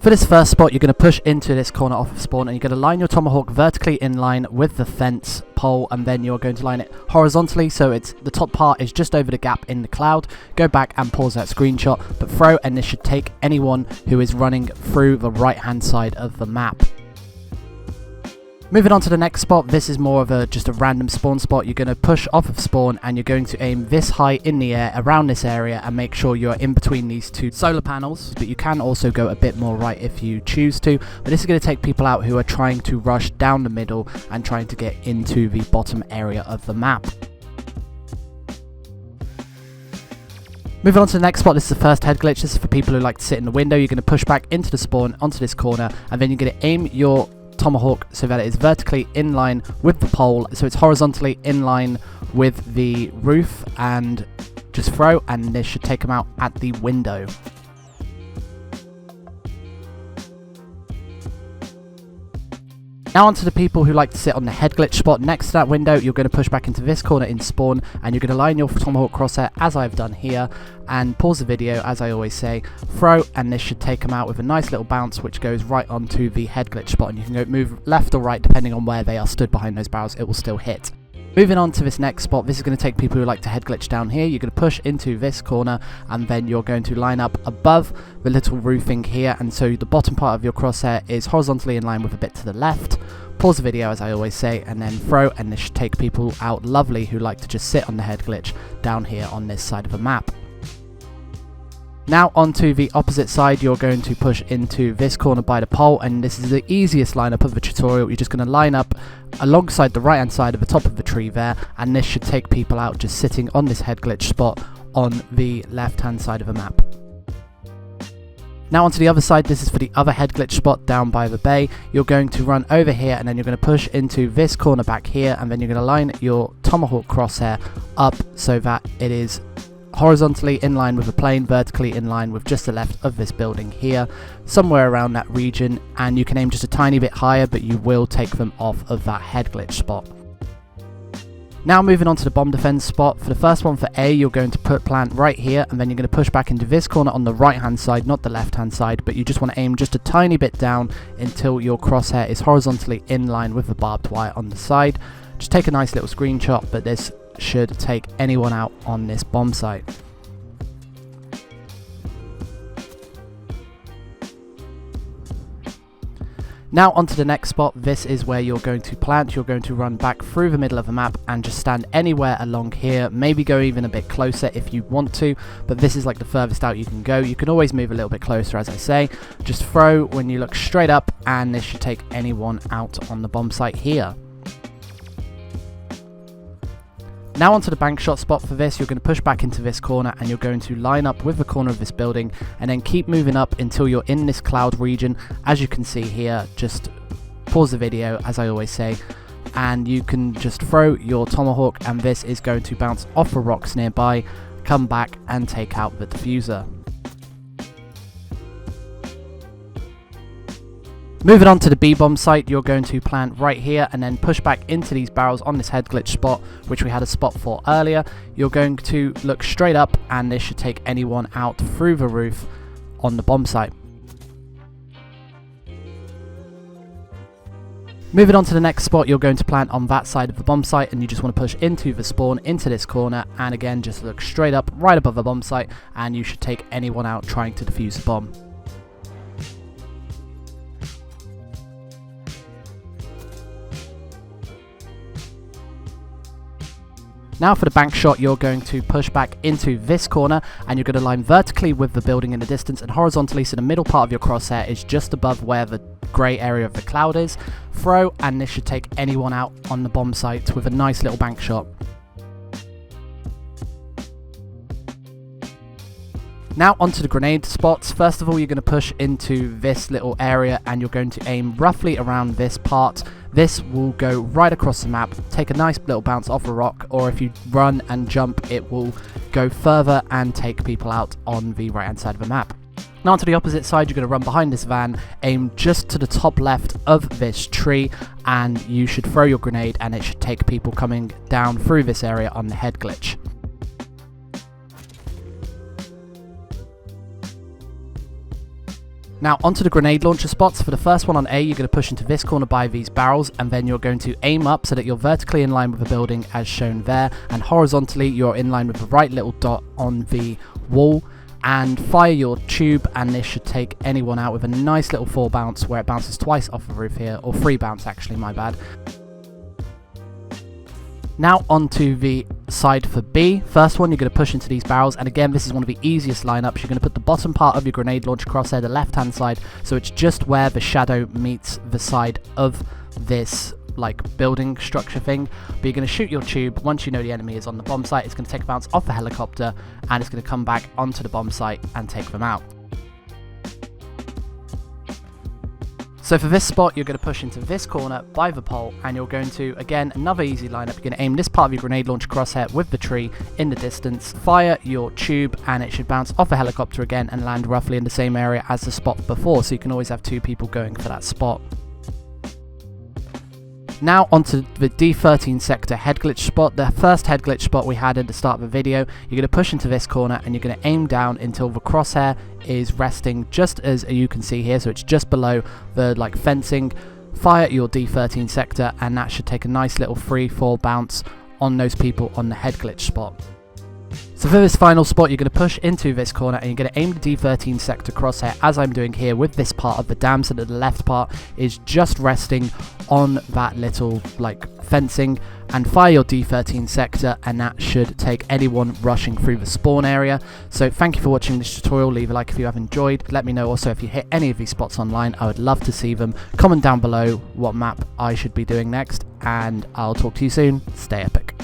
For this first spot, you're going to push into this corner off of spawn and you're going to line your Tomahawk vertically in line with the fence pole, and then you're going to line it horizontally so it's the top part is just over the gap in the cloud. Go back and pause that screenshot, but throw, and this should take anyone who is running through the right hand side of the map. Moving on to the next spot, this is more of just a random spawn spot. You're going to push off of spawn and you're going to aim this high in the air around this area and make sure you're in between these two solar panels, but you can also go a bit more right if you choose to. But this is going to take people out who are trying to rush down the middle and trying to get into the bottom area of the map. Moving on to the next spot, this is the first head glitch. This is for people who like to sit in the window. You're going to push back into the spawn onto this corner, and then you're going to aim your Tomahawk so that it is vertically in line with the pole, so it's horizontally in line with the roof, and just throw, and this should take them out at the window. Now onto the people who like to sit on the head glitch spot next to that window. You're going to push back into this corner in spawn and you're going to line your Tomahawk crosshair as I've done here, and pause the video as I always say, throw, and this should take them out with a nice little bounce which goes right onto the head glitch spot, and you can go move left or right depending on where they are stood behind those barrels, it will still hit. Moving on to this next spot, this is going to take people who like to head glitch down here. You're going to push into this corner and then you're going to line up above the little roofing here, and so the bottom part of your crosshair is horizontally in line with a bit to the left. Pause the video as I always say and then throw, and this should take people out lovely who like to just sit on the head glitch down here on this side of the map. Now onto the opposite side, you're going to push into this corner by the pole, and this is the easiest lineup of the tutorial. You're just going to line up alongside the right hand side of the top of the tree there, and this should take people out just sitting on this head glitch spot on the left hand side of the map. Now onto the other side, this is for the other head glitch spot down by the bay. You're going to run over here and then you're going to push into this corner back here, and then you're going to line your Tomahawk crosshair up so that it is horizontally in line with the plane, vertically in line with just the left of this building here, somewhere around that region, and you can aim just a tiny bit higher, but you will take them off of that head glitch spot. Now moving on to the bomb defense spot. For the first one for A, you're going to put plant right here, and then you're going to push back into this corner on the right hand side, not the left hand side, but you just want to aim just a tiny bit down until your crosshair is horizontally in line with the barbed wire on the side. Just take a nice little screenshot, but this should take anyone out on this bomb site. Now onto the next spot. This is where you're going to plant. You're going to run back through the middle of the map and just stand anywhere along here, maybe go even a bit closer if you want to, but this is like the furthest out you can go. You can always move a little bit closer as I say. Just throw when you look straight up, and this should take anyone out on the bomb site here. Now onto the bank shot spot. For this, you're going to push back into this corner and you're going to line up with the corner of this building and then keep moving up until you're in this cloud region. As you can see here, just pause the video as I always say, and you can just throw your Tomahawk, and this is going to bounce off the rocks nearby, come back and take out the diffuser. Moving on to the B-bomb site, you're going to plant right here and then push back into these barrels on this head glitch spot, which we had a spot for earlier. You're going to look straight up, and this should take anyone out through the roof on the bomb site. Moving on to the next spot, you're going to plant on that side of the bomb site, and you just want to push into the spawn, into this corner, and again just look straight up right above the bomb site, and you should take anyone out trying to defuse the bomb. Now for the bank shot, you're going to push back into this corner and you're going to line vertically with the building in the distance and horizontally, so the middle part of your crosshair is just above where the grey area of the cloud is. Throw, and this should take anyone out on the bomb site with a nice little bank shot. Now onto the grenade spots. First of all, you're going to push into this little area and you're going to aim roughly around this part. This will go right across the map, take a nice little bounce off a rock, or if you run and jump, it will go further and take people out on the right hand side of the map. Now onto the opposite side, you're going to run behind this van, aim just to the top left of this tree, and you should throw your grenade and it should take people coming down through this area on the head glitch. Now onto the grenade launcher spots. For the first one on A, you're going to push into this corner by these barrels, and then you're going to aim up so that you're vertically in line with the building as shown there, and horizontally you're in line with the right little dot on the wall, and fire your tube, and this should take anyone out with a nice little 4 bounce where it bounces twice off the roof here, or 3 bounce actually, my bad. Now onto the side for B. First one, you're going to push into these barrels, and again this is one of the easiest lineups. You're going to put the bottom part of your grenade launcher crosshair, the left hand side, so it's just where the shadow meets the side of this like building structure thing. But you're going to shoot your tube. Once you know the enemy is on the bomb site, it's going to take a bounce off the helicopter, and it's going to come back onto the bomb site and take them out. So for this spot, you're going to push into this corner by the pole, and you're going to, again, another easy lineup. You're going to aim this part of your grenade launcher crosshair with the tree in the distance, fire your tube, and it should bounce off a helicopter again and land roughly in the same area as the spot before, so you can always have 2 people going for that spot. Now onto the D13 sector head glitch spot, the first head glitch spot we had at the start of the video. You're going to push into this corner, and you're going to aim down until the crosshair is resting just as you can see here, so it's just below the like fencing. Fire your D13 sector, and that should take a nice little 3-4 bounce on those people on the head glitch spot. So for this final spot, you're going to push into this corner, and you're going to aim the D13 sector crosshair as I'm doing here with this part of the dam, so that the left part is just resting on that little like fencing, and fire your D13 sector, and that should take anyone rushing through the spawn area. So thank you for watching this tutorial. Leave a like if you have enjoyed. Let me know also if you hit any of these spots online. I would love to see them. Comment down below what map I should be doing next, and I'll talk to you soon. Stay epic.